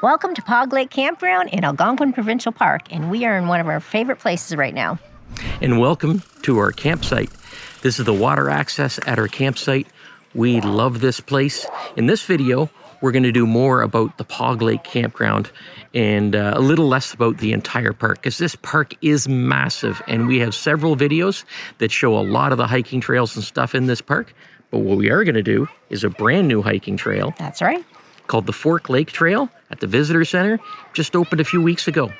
Welcome to Pog Lake Campground in Algonquin Provincial Park, and we are in one of our favorite places right now. And welcome to our campsite. This is the water access at our campsite. We love this place. In this video, we're going to do more about the Pog Lake Campground and a little less about the entire park, because this park is massive and we have several videos that show a lot of the hiking trails and stuff in this park. But what we are going to do is a brand new hiking trail. That's right. Called the Fork Lake Trail at the Visitor Center. Just opened a few weeks ago.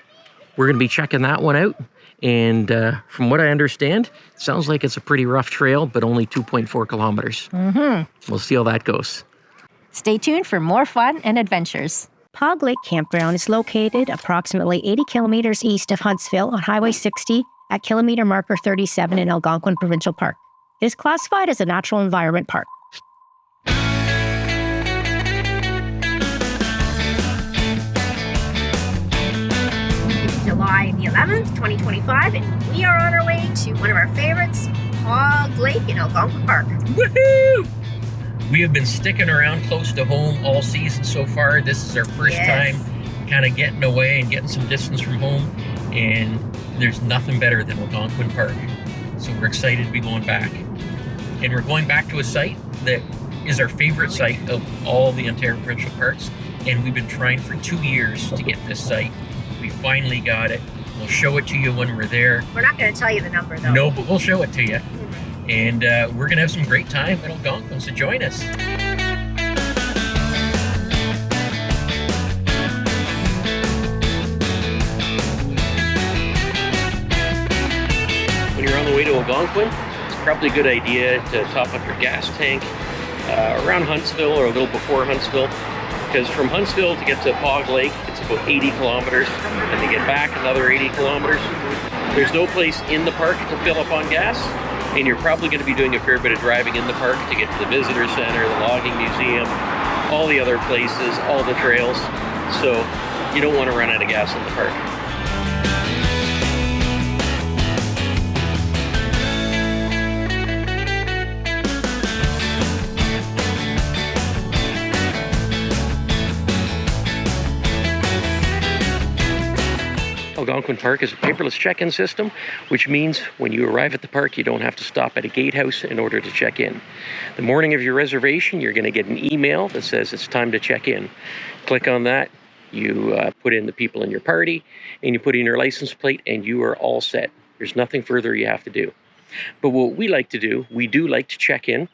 We're going to be checking that one out. And from what I understand, it sounds like it's a pretty rough trail, but only 2.4 kilometers. We'll see how that goes. Stay tuned for more fun and adventures. Pog Lake Campground is located approximately 80 kilometers east of Huntsville on Highway 60 at kilometer marker 37 in Algonquin Provincial Park. It is classified as a natural environment park. July the 11th, 2025, and we are on our way to one of our favorites, Pog Lake in Algonquin Park. Woohoo! We have been sticking around close to home all season so far. This is our first time kind of getting away and getting some distance from home, and there's nothing better than Algonquin Park. So we're excited to be going back. And we're going back to a site that is our favorite site of all the Ontario provincial parks, and we've been trying for 2 years to get this site. We finally got it. We'll show it to you when we're there. We're not going to tell you the number, though. No, but we'll show it to you. And we're going to have some great time at Algonquin, so join us. When you're on the way to Algonquin, it's probably a good idea to top up your gas tank around Huntsville or a little before Huntsville. Because from Huntsville to get to Pog Lake, it's about 80 kilometers, and to get back another 80 kilometers. There's no place in the park to fill up on gas, and you're probably going to be doing a fair bit of driving in the park to get to the Visitor Center, the Logging Museum, all the other places, all the trails. So you don't want to run out of gas in the park. Algonquin Park is a paperless check-in system, which means when you arrive at the park, you don't have to stop at a gatehouse in order to check in. The morning of your reservation, you're going to get an email that says it's time to check in. Click on that, you put in the people in your party, and you put in your license plate, and you are all set. There's nothing further you have to do. But what we like to do, we do like to check in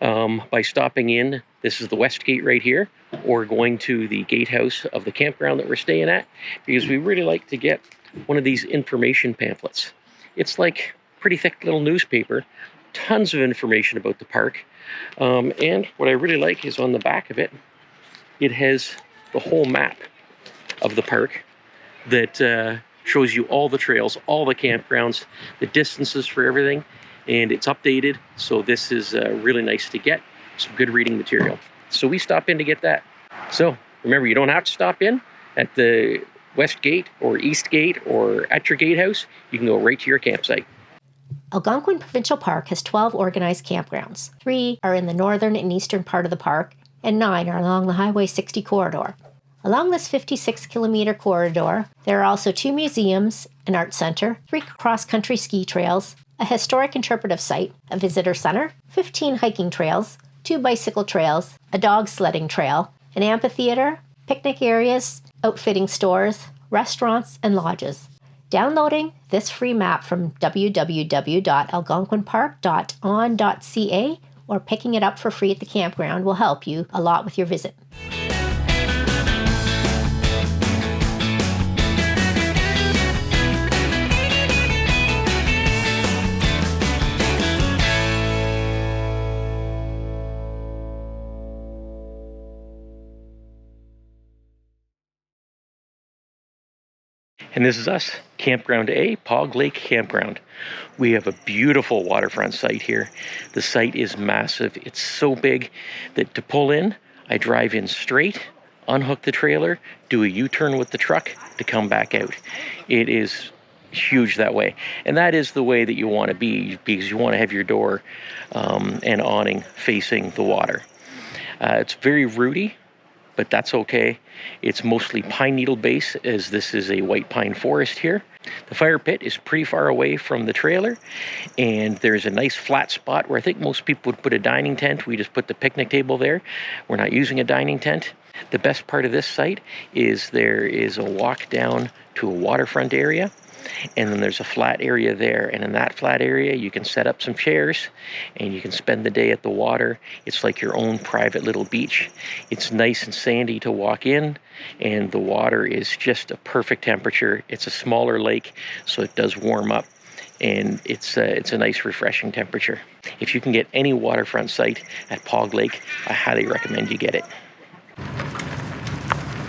by stopping in. This is the west gate right here, or going to the gatehouse of the campground that we're staying at, because we really like to get one of these information pamphlets. It's like pretty thick little newspaper, tons of information about the park. And what I really like is on the back of it, it has the whole map of the park that shows you all the trails, all the campgrounds, the distances for everything, and it's updated. So this is really nice to get. Some good reading material. So we stop in to get that. So remember, you don't have to stop in at the west gate or east gate or at your gatehouse. You can go right to your campsite. Algonquin Provincial Park has 12 organized campgrounds. 3 are in the northern and eastern part of the park, and 9 are along the Highway 60 corridor. Along this 56-kilometer corridor, there are also 2 museums, an art center, 3 cross-country ski trails, a historic interpretive site, a visitor center, 15 hiking trails, 2 bicycle trails, a dog sledding trail, an amphitheater, picnic areas, outfitting stores, restaurants, and lodges. Downloading this free map from www.algonquinpark.on.ca or picking it up for free at the campground will help you a lot with your visit. And this is us, Campground A, Pog Lake Campground. We have a beautiful waterfront site here. The site is massive. It's so big that to pull in, I drive in straight, unhook the trailer, do a U-turn with the truck to come back out. It is huge that way. And that is the way that you want to be, because you want to have your door and awning facing the water. It's very rooty. but that's okay. It's mostly pine needle base, as this is a white pine forest here. The fire pit is pretty far away from the trailer, and there's a nice flat spot where I think most people would put a dining tent. We just put the picnic table there. We're not using a dining tent. The best part of this site is there is a walk down to a waterfront area, and then there's a flat area there, and in that flat area you can set up some chairs and you can spend the day at the water. It's like your own private little beach. It's nice and sandy to walk in, and the water is just a perfect temperature. It's a smaller lake, so it does warm up, and it's a nice refreshing temperature. If you can get any waterfront site at Pog Lake, I highly recommend you get it.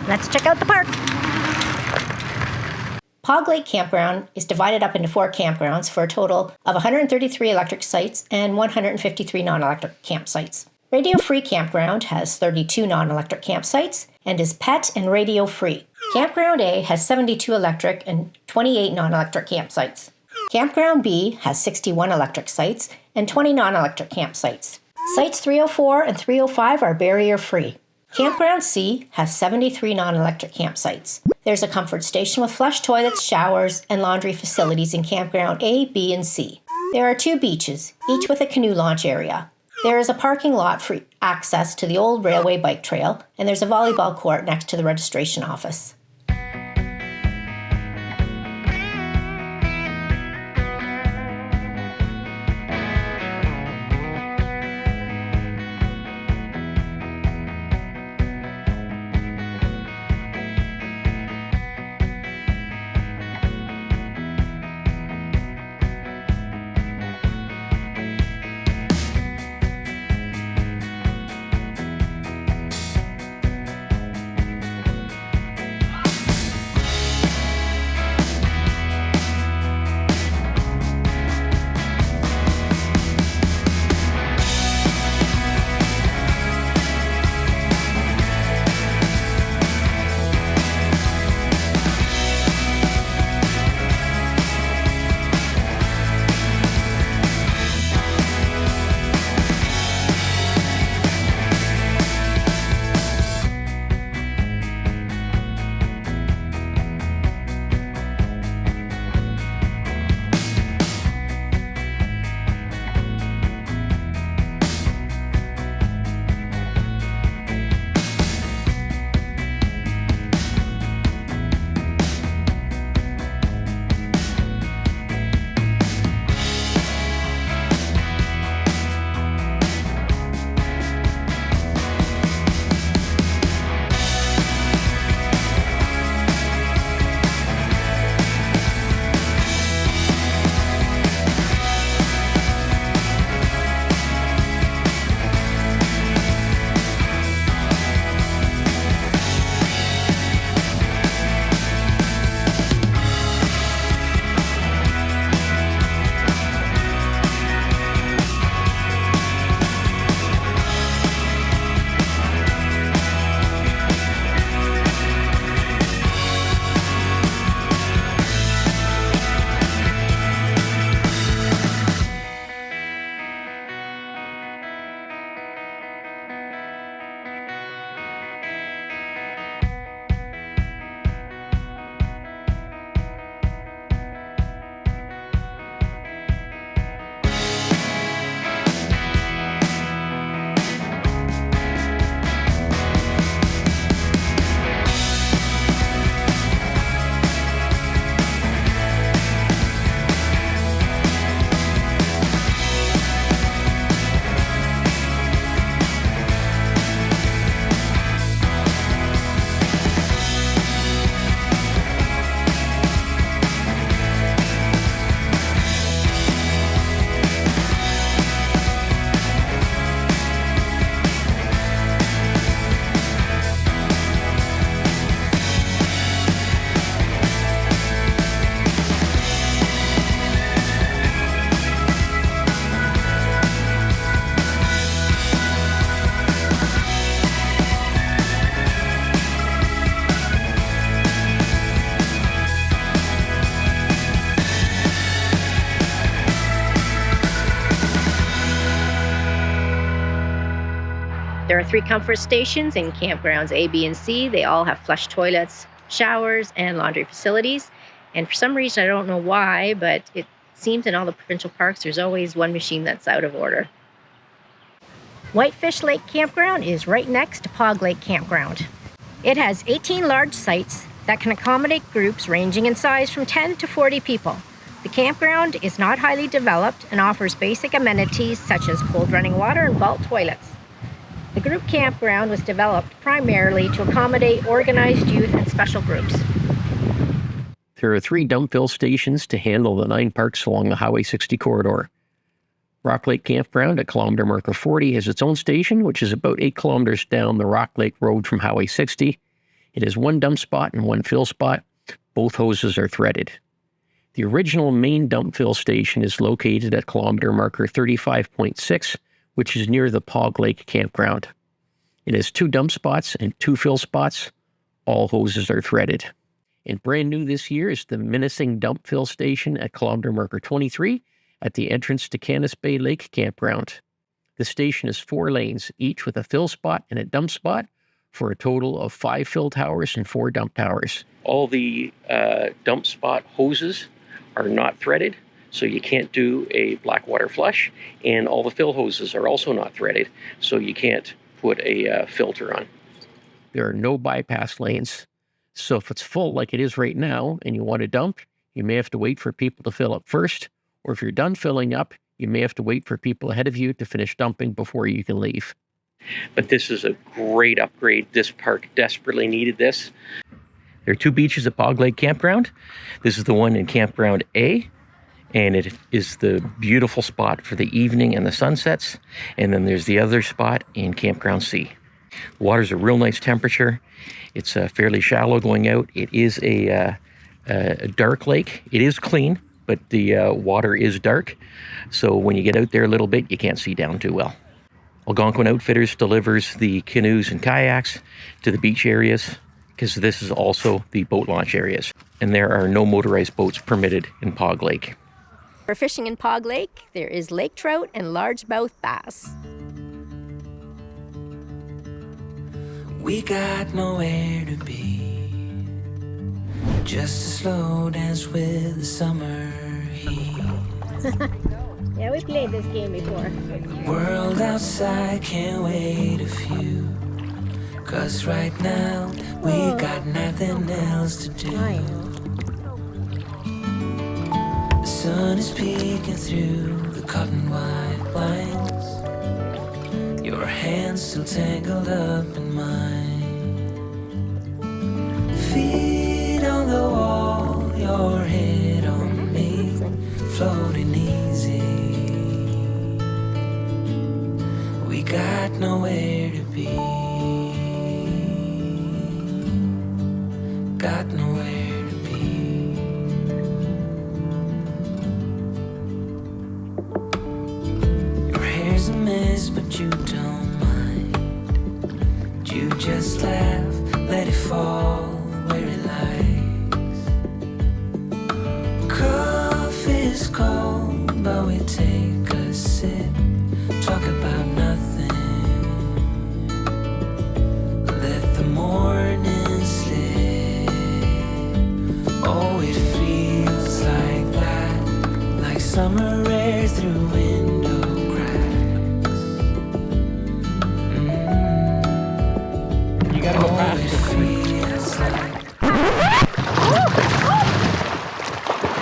Let's check out the park. Pog Lake Campground is divided up into 4 campgrounds for a total of 133 electric sites and 153 non-electric campsites. Radio Free Campground has 32 non-electric campsites and is pet and radio free. Campground A has 72 electric and 28 non-electric campsites. Campground B has 61 electric sites and 20 non-electric campsites. Sites 304 and 305 are barrier free. Campground C has 73 non-electric campsites. There's a comfort station with flush toilets, showers, and laundry facilities in Campground A, B, and C. There are 2 beaches, each with a canoe launch area. There is a parking lot for access to the old railway bike trail, and there's a volleyball court next to the registration office. 3 comfort stations in campgrounds A, B, and C. They all have flush toilets, showers, and laundry facilities. And for some reason, I don't know why, but it seems in all the provincial parks, there's always one machine that's out of order. Whitefish Lake Campground is right next to Pog Lake Campground. It has 18 large sites that can accommodate groups ranging in size from 10 to 40 people. The campground is not highly developed and offers basic amenities such as cold running water and vault toilets. The group campground was developed primarily to accommodate organized youth and special groups. There are 3 dump fill stations to handle the 9 parks along the Highway 60 corridor. Rock Lake Campground at kilometer marker 40 has its own station, which is about 8 kilometers down the Rock Lake Road from Highway 60. It has 1 dump spot and 1 fill spot. Both hoses are threaded. The original main dump fill station is located at kilometer marker 35.6, which is near the Pog Lake Campground. It has 2 dump spots and 2 fill spots. All hoses are threaded. And brand new this year is the Minnising dump fill station at kilometer marker 23 at the entrance to Canis Bay Lake Campground. The station is 4 lanes, each with a fill spot and a dump spot, for a total of 5 fill towers and 4 dump towers. All the dump spot hoses are not threaded, so you can't do a black water flush, and all the fill hoses are also not threaded, so you can't put a filter on. There are no bypass lanes, so if it's full like it is right now and you want to dump, you may have to wait for people to fill up first, or if you're done filling up, you may have to wait for people ahead of you to finish dumping before you can leave. But this is a great upgrade. This park desperately needed this. There are 2 beaches at Pog Lake Campground. This is the one in Campground A, and it is the beautiful spot for the evening and the sunsets. And then there's the other spot in Campground C. The water's a real nice temperature. It's fairly shallow going out. It is a dark lake. It is clean, but the water is dark. So when you get out there a little bit, you can't see down too well. Algonquin Outfitters delivers the canoes and kayaks to the beach areas, because this is also the boat launch areas. And there are no motorized boats permitted in Pog Lake. For fishing in Pog Lake, there is lake trout and largemouth bass. We got nowhere to be, just a slow dance with the summer heat. Yeah, we played this game before. The world outside can't wait a few, 'cause right now we got nothing else to do. The sun is peeking through the cotton white blinds, your hands still tangled up in mine. Feet on the wall, your head on me, floating easy. We got nowhere to be, got nowhere to be. Your hair's a mess, but you don't mind. You just laugh, let it fall where it lies. Coffee's cold, but we take a sip, talk about nothing. Let the morning slip. Oh, it feels like that, like summer air through window cracks. You gotta go fast. Oh, it feels like.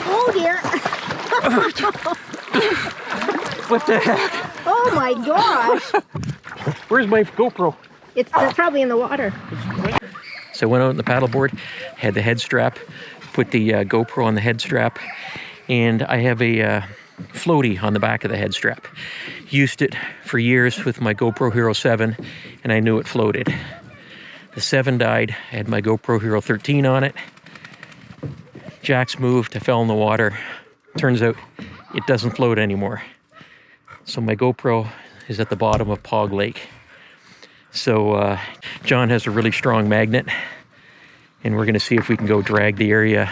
Oh dear! What the heck? Oh my gosh! Where's my GoPro? It's probably in the water. So I went out on the paddleboard, had the head strap, put the GoPro on the head strap, and I have a floaty on the back of the head strap. Used it for years with my GoPro Hero 7, and I knew it floated. The 7 died. I had my GoPro Hero 13 on it. Jacks moved. I fell in the water. Turns out it doesn't float anymore. So my GoPro is at the bottom of Pog Lake. So John has a really strong magnet, and we're going to see if we can go drag the area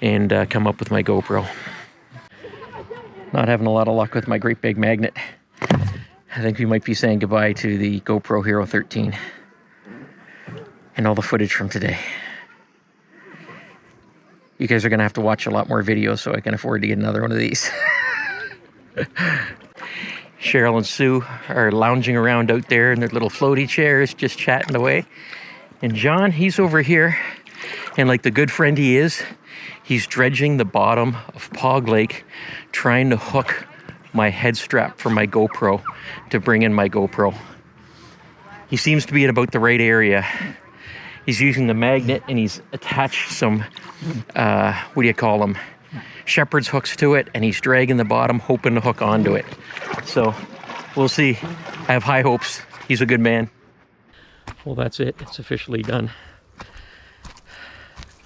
and come up with my GoPro. Not having a lot of luck with my great big magnet. I think we might be saying goodbye to the GoPro Hero 13 and all the footage from today. You guys are going to have to watch a lot more videos so I can afford to get another one of these. Cheryl and Sue are lounging around out there in their little floaty chairs, just chatting away. And John, he's over here, and like the good friend he is, he's dredging the bottom of Pog Lake, trying to hook my head strap for my GoPro to bring in my GoPro. He seems to be in about the right area. He's using the magnet, and he's attached some, what do you call them? Shepherd's hooks to it, and he's dragging the bottom, hoping to hook onto it. So we'll see. I have high hopes. He's a good man. Well, that's it. It's officially done.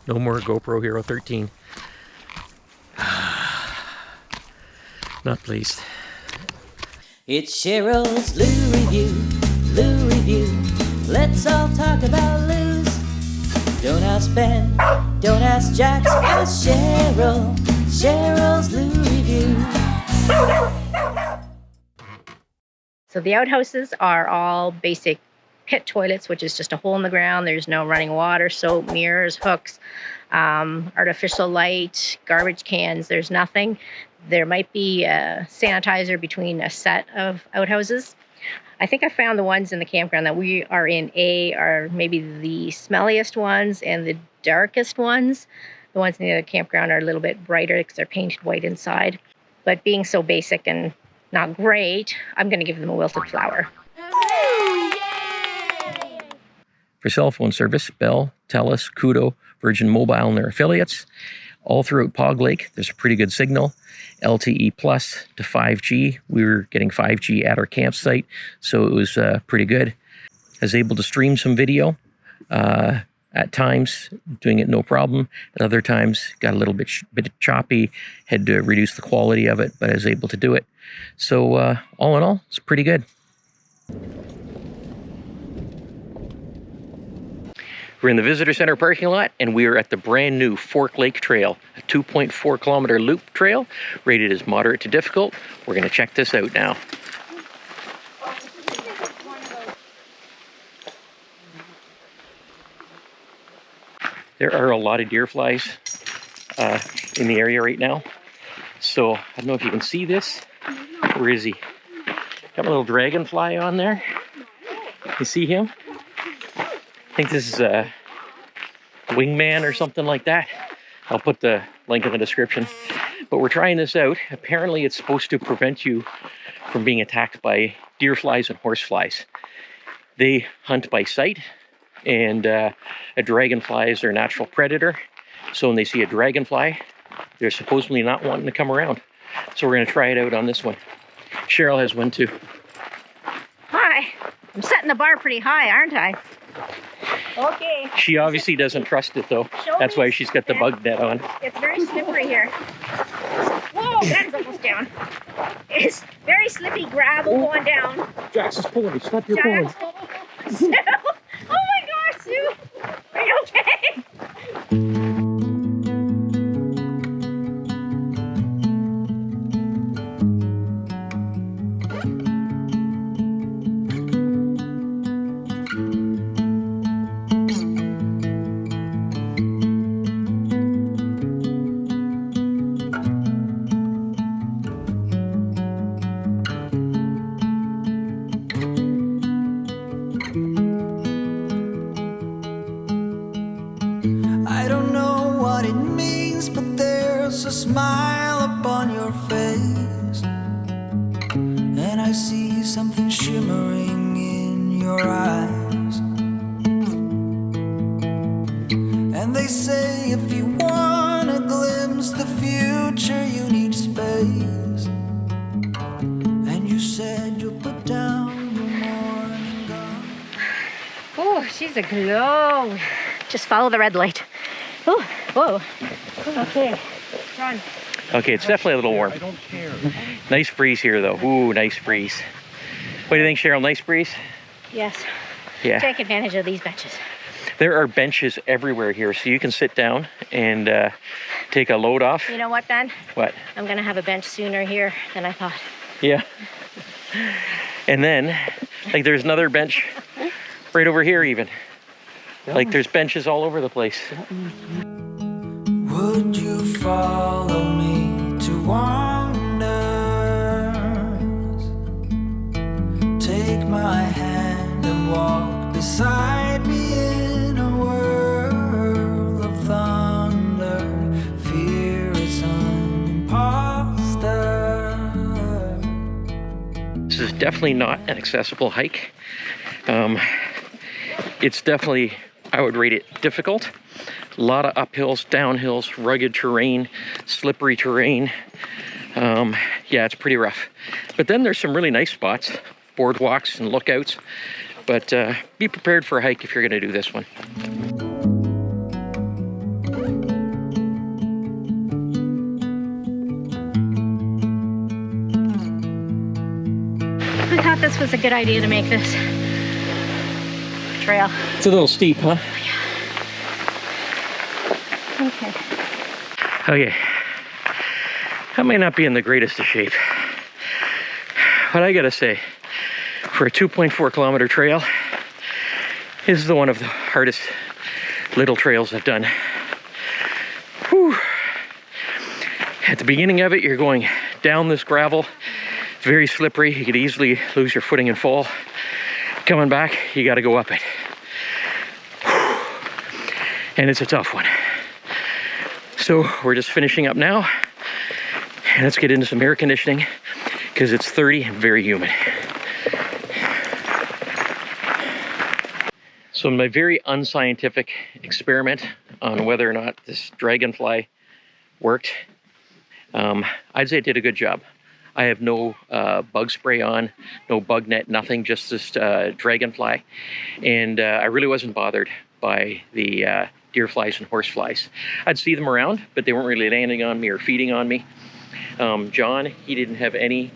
No more GoPro Hero 13. Not pleased. It's Cheryl's Lou Review, Lou Review. Let's all talk about Lou's. Don't ask Ben, don't ask Jax, ask Cheryl. Cheryl's Lou Review. So the outhouses are all basic pit toilets, which is just a hole in the ground. There's no running water, soap, mirrors, hooks, artificial light, garbage cans. There's nothing. There might be a sanitizer between a set of outhouses. I think I found the ones in the campground that we are in A are maybe the smelliest ones and the darkest ones. The ones in the campground are a little bit brighter because they're painted white inside. But being so basic and not great, I'm going to give them a wilted flower. For cell phone service, Bell, TELUS, Koodo, Virgin Mobile, and their affiliates. All throughout Pog Lake, there's a pretty good signal. LTE Plus to 5G. We were getting 5G at our campsite, so it was pretty good. I was able to stream some video at times, doing it no problem. At other times, got a little bit choppy, had to reduce the quality of it, but I was able to do it. So all in all, it's pretty good. We're in the Visitor Center parking lot, and we are at the brand new Fork Lake Trail, a 2.4 kilometer loop trail, rated as moderate to difficult. We're going to check this out now. There are a lot of deer flies in the area right now. So I don't know if you can see this. Where is he? Got my little dragonfly on there. You see him? I think this is a wingman or something like that. I'll put the link in the description. But we're trying this out. Apparently it's supposed to prevent you from being attacked by deer flies and horse flies. They hunt by sight, and a dragonfly is their natural predator. So when they see a dragonfly, they're supposedly not wanting to come around. So we're going to try it out on this one. Cheryl has one too. Hi. I'm setting the bar pretty high, aren't I? Okay. She obviously doesn't trust it though. That's why she's got the bug net on. It's very slippery here. Whoa, that's almost down. It's very slippy gravel going down. Jax is pulling me. Stop your pulling. Sue! Oh my gosh, Sue! Are you okay? I don't know what it means, but there's a smile upon your face, and I see something shimmering in your eyes. And they say if you want to glimpse the future, you need space. And you said you'll put down your morning gown. Oh, she's a glow. Just follow the red light. Oh, whoa. Okay, run. Okay, it's definitely a little warm. I don't care. Nice breeze here though. Ooh, nice breeze. What do you think, Cheryl? Nice breeze? Yes. Yeah. Take advantage of these benches. There are benches everywhere here, so you can sit down and take a load off. You know what, Ben? What? I'm gonna have a bench sooner here than I thought. Yeah. And then, like, there's another bench right over here even. Like, there's benches all over the place. Would you follow me to wonders? Take my hand and walk beside me in a world of thunder. Fear is an imposter. This is definitely not an accessible hike. It's definitely, I would rate it difficult. A lot of uphills, downhills, rugged terrain, slippery terrain. Yeah, it's pretty rough. But then there's some really nice spots, boardwalks and lookouts. But be prepared for a hike if you're gonna do this one. I thought this was a good idea to make this trail. It's a little steep, huh? Okay. Okay. That may not be in the greatest of shape. But I gotta say, for a 2.4 kilometer trail, this is one of the hardest little trails I've done. Whew. At the beginning of it, you're going down this gravel. It's very slippery. You could easily lose your footing and fall. Coming back, you gotta go up it. Whew. And it's a tough one. So we're just finishing up now. And let's get into some air conditioning because it's 30 and very humid. So my very unscientific experiment on whether or not this dragonfly worked, I'd say it did a good job. I have no bug spray on, no bug net, nothing, just this dragonfly. And I really wasn't bothered by the deer flies and horse flies. I'd see them around, but they weren't really landing on me or feeding on me. John, he didn't have any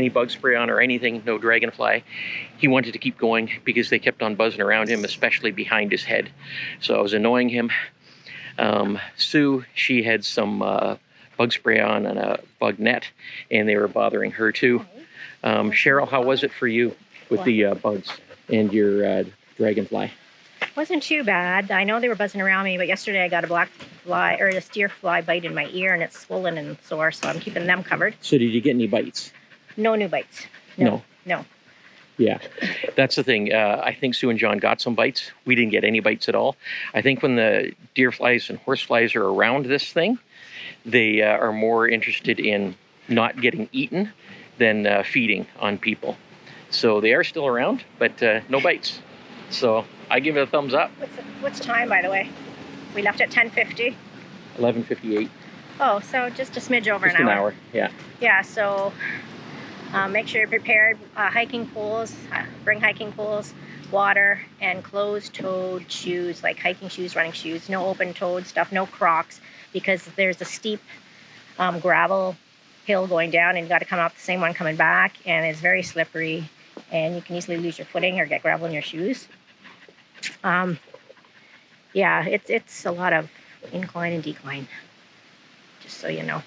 bug spray on or anything, no dragonfly. He wanted to keep going because they kept on buzzing around him, especially behind his head. So I was annoying him. Sue, she had some bug spray on and a bug net, and they were bothering her too. Cheryl, how was it for you with the bugs and your dragonfly? Wasn't too bad. I know they were buzzing around me, but yesterday I got a black fly or a deer fly bite in my ear, and it's swollen and sore, so I'm keeping them covered. So did you get any bites? No new bites. No. Yeah, that's the thing. I think Sue and John got some bites. We didn't get any bites at all. I think when the deer flies and horse flies are around this thing, they are more interested in not getting eaten than feeding on people. So they are still around, but no bites. So I give it a thumbs up. What's time, by the way? We left at 10:50. 11:58. Oh, so just a smidge over Just an hour. an hour, yeah. Yeah, so make sure you're prepared. Hiking poles, bring hiking poles, water, and closed-toed shoes, like hiking shoes, running shoes. No open-toed stuff, no Crocs, because there's a steep gravel hill going down, and you got to come up the same one coming back, and it's very slippery, and you can easily lose your footing or get gravel in your shoes. Yeah, it's a lot of incline and decline, just so you know.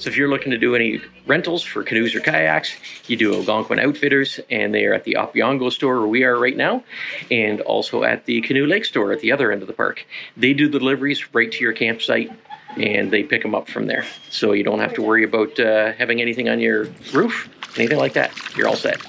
So if you're looking to do any rentals for canoes or kayaks, you do Algonquin Outfitters, and they are at the Opeongo Store where we are right now, and also at the Canoe Lake Store at the other end of the park. They do the deliveries right to your campsite, and they pick them up from there. So you don't have to worry about having anything on your roof, anything like that. You're all set.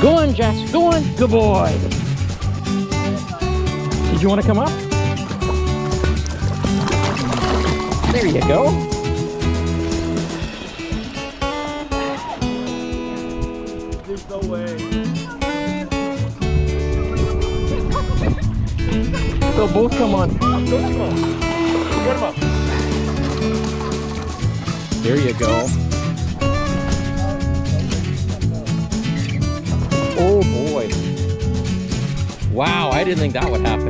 Go on, Jess, go on. Good boy. Did you want to come up? There you go. There's no way. They'll both come on. Go, Simone. Get them up. There you go. Oh boy. Wow, I didn't think that would happen.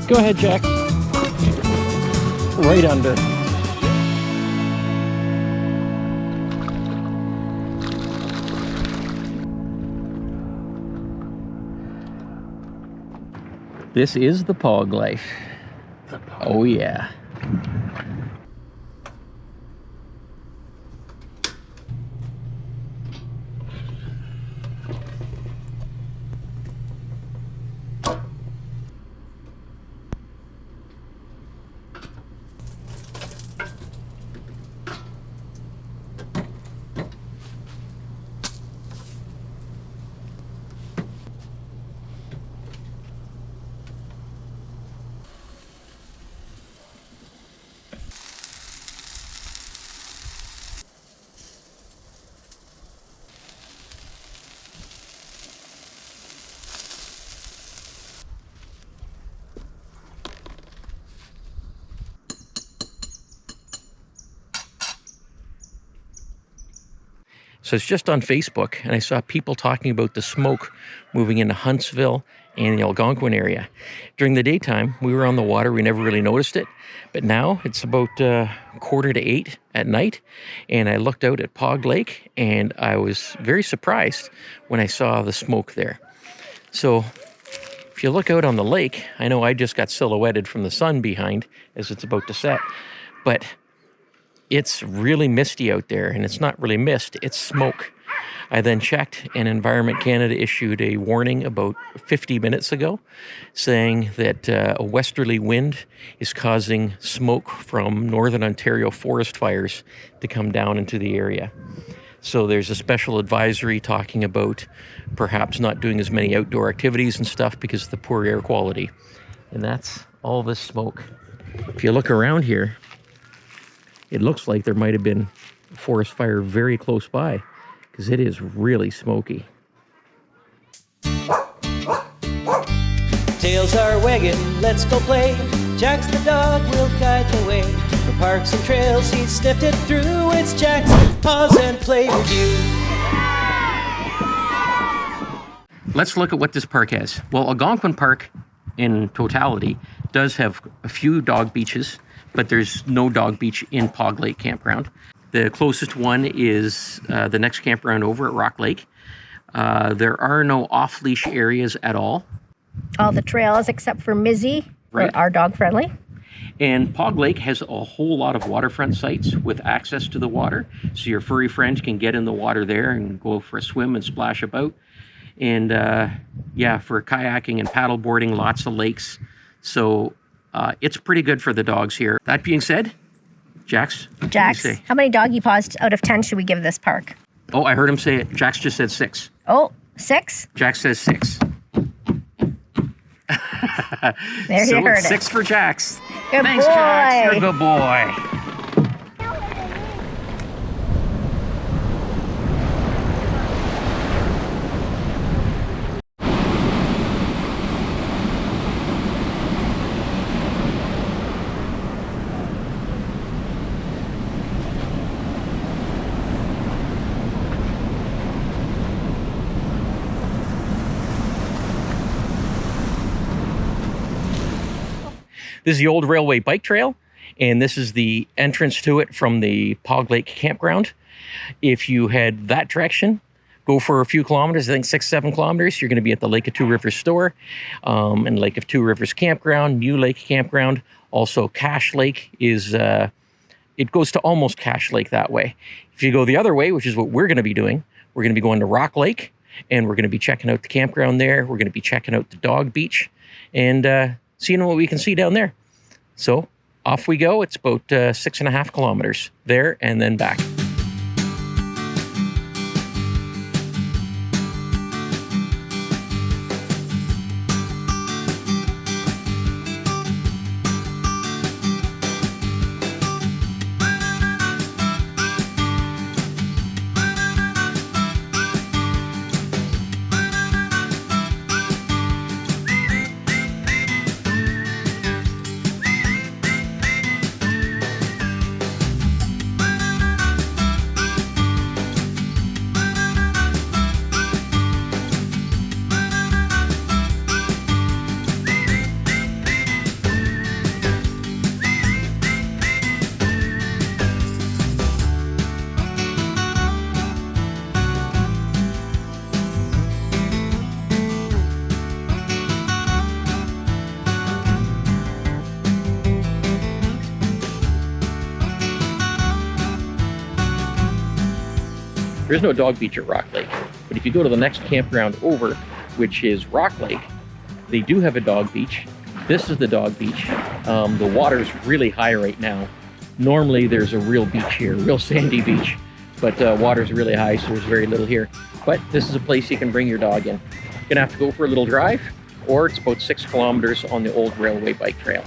Go ahead, Jack. Right under. This is the Pog life. Oh yeah. So it's just on Facebook, and I saw people talking about the smoke moving into Huntsville and the Algonquin area. During the daytime, we were on the water. We never really noticed it. But now it's about 7:45 at night, and I looked out at Pog Lake, and I was very surprised when I saw the smoke there. So if you look out on the lake, I know I just got silhouetted from the sun behind as it's about to set, but it's really misty out there, and it's not really mist, it's smoke. I then checked, and Environment Canada issued a warning about 50 minutes ago saying that a westerly wind is causing smoke from Northern Ontario forest fires to come down into the area. So there's a special advisory talking about perhaps not doing as many outdoor activities and stuff because of the poor air quality. And that's all this smoke. If you look around here, it looks like there might have been a forest fire very close by because it is really smoky. Tails are wagging, let's go play. Jack's the dog will guide the way. For parks and trails, he's sniffed it through. It's Jack's Paws and Play Review. Let's look at what this park has. Well, Algonquin Park in totality does have a few dog beaches, but there's no dog beach in Pog Lake Campground. The closest one is the next campground over at Rock Lake. There are no off-leash areas at all. All the trails except for Mizzy Right. are dog friendly. And Pog Lake has a whole lot of waterfront sites with access to the water. So your furry friends can get in the water there and go for a swim and splash about. And yeah, for kayaking and paddleboarding, lots of lakes. So it's pretty good for the dogs here. That being said, Jax, Jax, how many doggy paws out of 10 should we give this park? Oh, I heard him say it. Jax just said 6. Oh, 6? Jax says 6. There you heard it. 6 for Jax. Good Thanks, boy. Jax. You're a good boy. This is the old railway bike trail, and this is the entrance to it from the Pog Lake Campground. If you head that direction, go for a few kilometers, I think 6-7 kilometers, you're going to be at the Lake of Two Rivers store, and Lake of Two Rivers Campground, New Lake Campground. Also, Cache Lake is, it goes to almost Cache Lake that way. If you go the other way, which is what we're going to be doing, we're going to be going to Rock Lake, and we're going to be checking out the campground there. We're going to be checking out the dog beach, and seeing what we can see down there. So off we go. It's about 6.5 kilometers there and then back. There's no dog beach at Rock Lake, but if you go to the next campground over, which is Rock Lake, they do have a dog beach. This is the dog beach. The water's really high right now. Normally there's a real beach here, real sandy beach, but water's really high, so there's very little here. But this is a place you can bring your dog in. You're gonna have to go for a little drive, or it's about 6 kilometers on the old railway bike trail.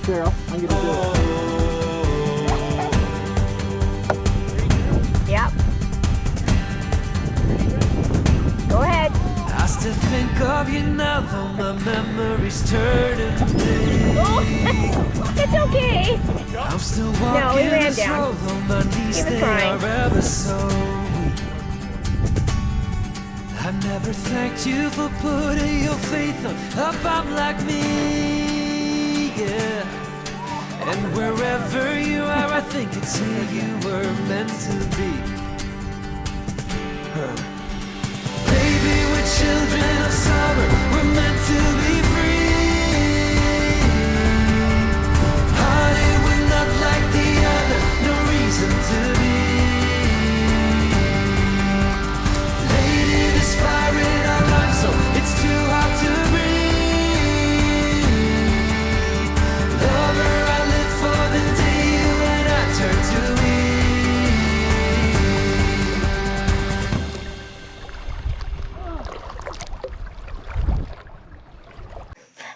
Cheryl, I'm gonna do it. Yep. Go ahead. I still think of you now, though my memories turn into Oh, it's okay. I'm still No, walking he ran this down. road, though my knees He was they crying. are ever so weak. I never thanked you for putting your faith on a bum like me, yeah. And wherever you are, I think it's here you were meant to be. Baby, we're children of summer.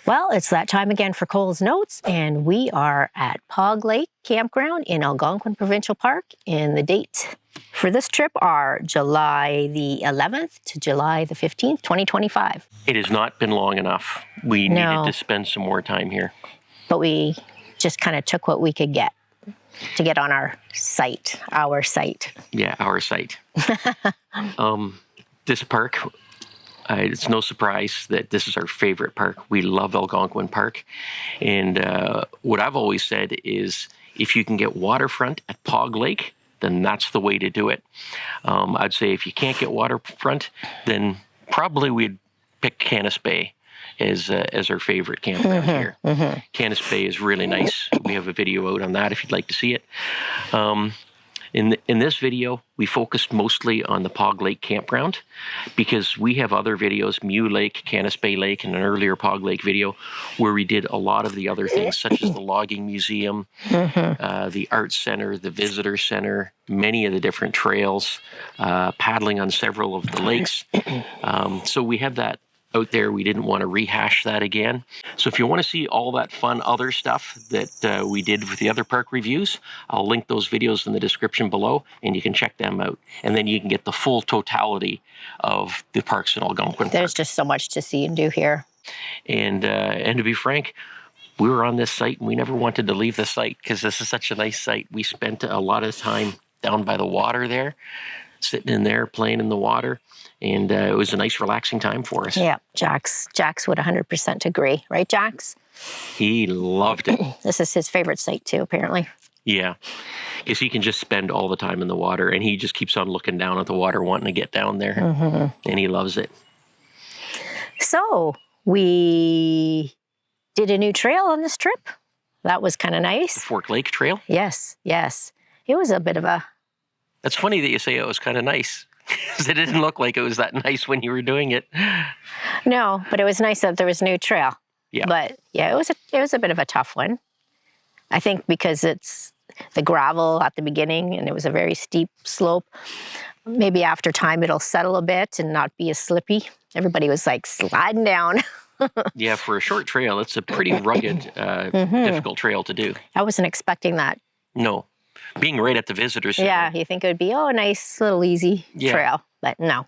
Well, it's that time again for Cole's Notes, and we are at Pog Lake Campground in Algonquin Provincial Park, and the dates for this trip are July the 11th to July the 15th, 2025. It has not been long enough. We needed to spend some more time here. But we just kind of took what we could get to get on our site. Yeah, our site. This park, it's no surprise that this is our favorite park. We love Algonquin Park. And what I've always said is if you can get waterfront at Pog Lake, then that's the way to do it. I'd say if you can't get waterfront, then probably we'd pick Canis Bay as our favorite campground here. Canis Bay is really nice. We have a video out on that if you'd like to see it. In this video, we focused mostly on the Pog Lake Campground because we have other videos, Mew Lake, Canis Bay Lake, and an earlier Pog Lake video where we did a lot of the other things, such as the logging museum, the arts center, the visitor center, many of the different trails, paddling on several of the lakes. So we have that out there. We didn't want to rehash that again. So if you want to see all that fun other stuff that we did with the other park reviews, I'll link those videos in the description below and you can check them out. And then you can get the full totality of the parks in Algonquin Park. There's just so much to see and do here. And to be frank, we were on this site and we never wanted to leave the site because this is such a nice site. We spent a lot of time down by the water there, sitting in there, playing in the water. And it was a nice, relaxing time for us. Yeah, Jax would 100% agree. Right, Jax? He loved it. This is his favorite site, too, apparently. Yeah, because he can just spend all the time in the water, and he just keeps on looking down at the water, wanting to get down there, and he loves it. So, we did a new trail on this trip. That was kind of nice. The Fork Lake Trail? Yes. It was a bit of a... That's funny that you say it was kind of nice. Because it didn't look like it was that nice when you were doing it. No, but it was nice that there was a new trail. Yeah. But yeah, it was a bit of a tough one. I think because it's the gravel at the beginning and it was a very steep slope. Maybe after time it'll settle a bit and not be as slippy. Everybody was like sliding down. Yeah, for a short trail, it's a pretty rugged, difficult trail to do. I wasn't expecting that. No. Being right at the visitor center. Yeah, you think it would be, a nice little easy trail. But no.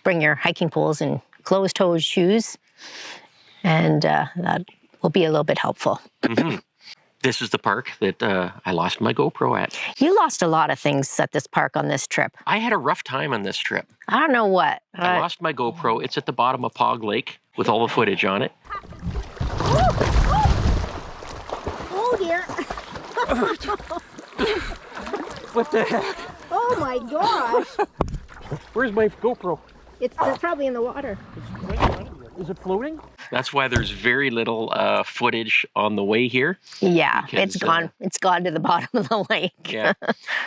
Bring your hiking poles and closed-toed shoes, and that will be a little bit helpful. This is the park that I lost my GoPro at. You lost a lot of things at this park on this trip. I had a rough time on this trip. I don't know what. I lost my GoPro. It's at the bottom of Pog Lake with all the footage on it. Oh dear. What the heck? Oh my gosh. Where's my GoPro? It's probably in the water. Is it floating? That's why there's very little footage on the way here. Yeah, because, it's gone. It's gone to the bottom of the lake. Yeah.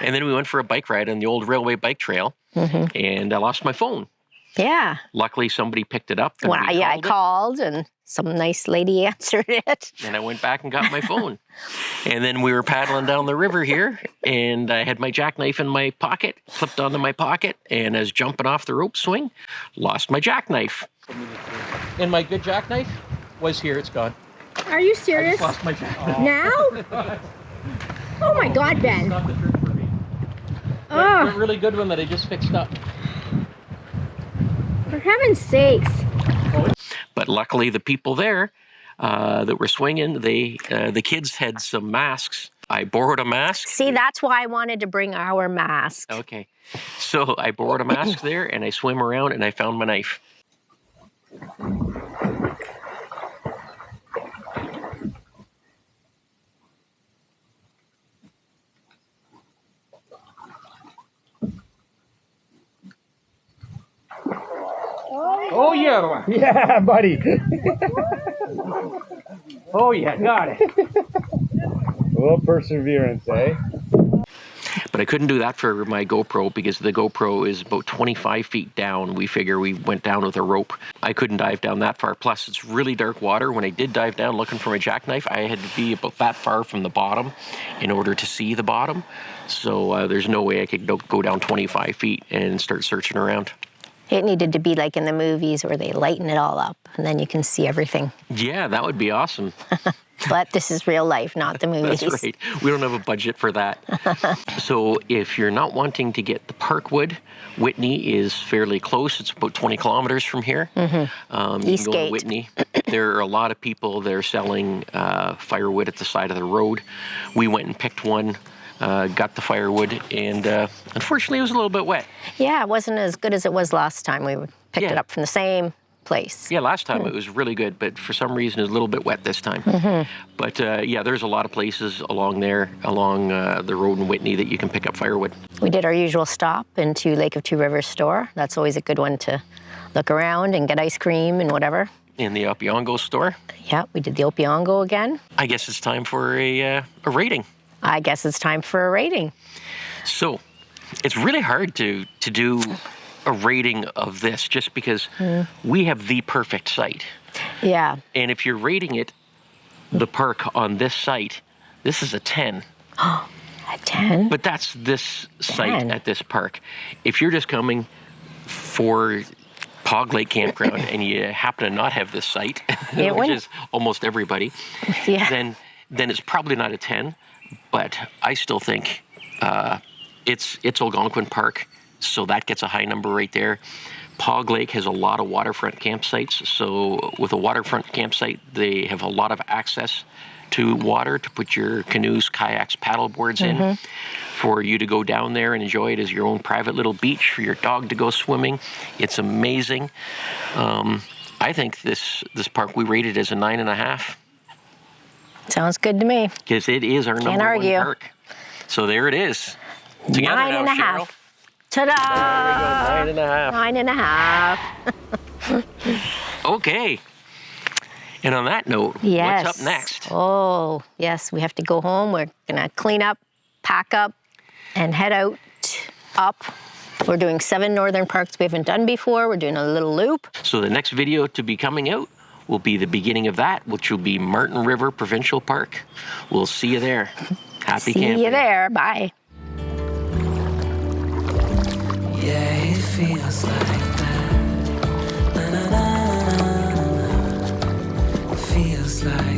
And then we went for a bike ride on the old railway bike trail, and I lost my phone. Yeah. Luckily, somebody picked it up. Well, I called, and some nice lady answered it. And I went back and got my phone. And then we were paddling down the river here, and I had my jackknife in my pocket, clipped onto my pocket, and as jumping off the rope swing, lost my jackknife. And my good jackknife was here. It's gone. Are you serious? I just lost my jackknife. Now? Oh my God, Ben. Not the trick for me. Oh, A really good one that I just fixed up. for heaven's sakes. But luckily, the people there that were swinging, the kids had some masks. I borrowed a mask. See, that's why I wanted to bring our mask. Okay. So I borrowed a mask there, and I swam around, and I found my knife. Oh yeah, yeah, buddy. Oh yeah, got it. A little perseverance, eh? But I couldn't do that for my GoPro because the GoPro is about 25 feet down. We figure we went down with a rope. I couldn't dive down that far. Plus, it's really dark water. When I did dive down looking for my jackknife, I had to be about that far from the bottom in order to see the bottom. So there's no way I could go down 25 feet and start searching around. It needed to be like in the movies where they lighten it all up and then you can see everything. Yeah, that would be awesome. But this is real life, not the movies. That's right. We don't have a budget for that. So if you're not wanting to get the Parkwood, Whitney is fairly close. It's about 20 kilometers from here. You can go to Eastgate. Whitney. There are a lot of people there selling firewood at the side of the road. We went and picked one, got the firewood, and unfortunately it was a little bit wet. Yeah, it wasn't as good as it was last time. We picked Yeah. it up from the same place. Yeah, last time it was really good, but for some reason it was a little bit wet this time. But yeah, there's a lot of places along there, along the road in Whitney that you can pick up firewood. We did our usual stop into Lake of Two Rivers store. That's always a good one to look around and get ice cream and whatever. In the Opeongo Store. Yeah, we did the Opeongo again. I guess it's time for a rating. I guess it's time for a rating. So it's really hard to do a rating of this just because we have the perfect site. Yeah. And if you're rating it, the park on this site, this is a 10. A 10? But that's this site 10. at this park. If you're just coming for Pog Lake Campground and you happen to not have this site, which wouldn't- is almost everybody, Yeah. then it's probably not a 10. But I still think it's Algonquin Park, so that gets a high number right there. Pog Lake has a lot of waterfront campsites, so with a waterfront campsite, they have a lot of access to water to put your canoes, kayaks, paddleboards in, for you to go down there and enjoy it as your own private little beach, for your dog to go swimming. It's amazing. I think this park, we rated as a 9.5. Sounds good to me. Because it is our number argue. one park. So there it is. Together 9.5. now, Cheryl. Ta-da! There we go, 9.5. 9.5. Okay. And on that note, Yes. what's up next? Oh, yes, we have to go home. We're going to clean up, pack up, and head out up. We're doing 7 northern parks we haven't done before. We're doing a little loop. So the next video to be coming out will be the beginning of that, which will be Martin River Provincial Park. We'll see you there. Happy camping. See you there. Bye. Yeah, it feels like that. Na, na, na, na, na, na. It feels like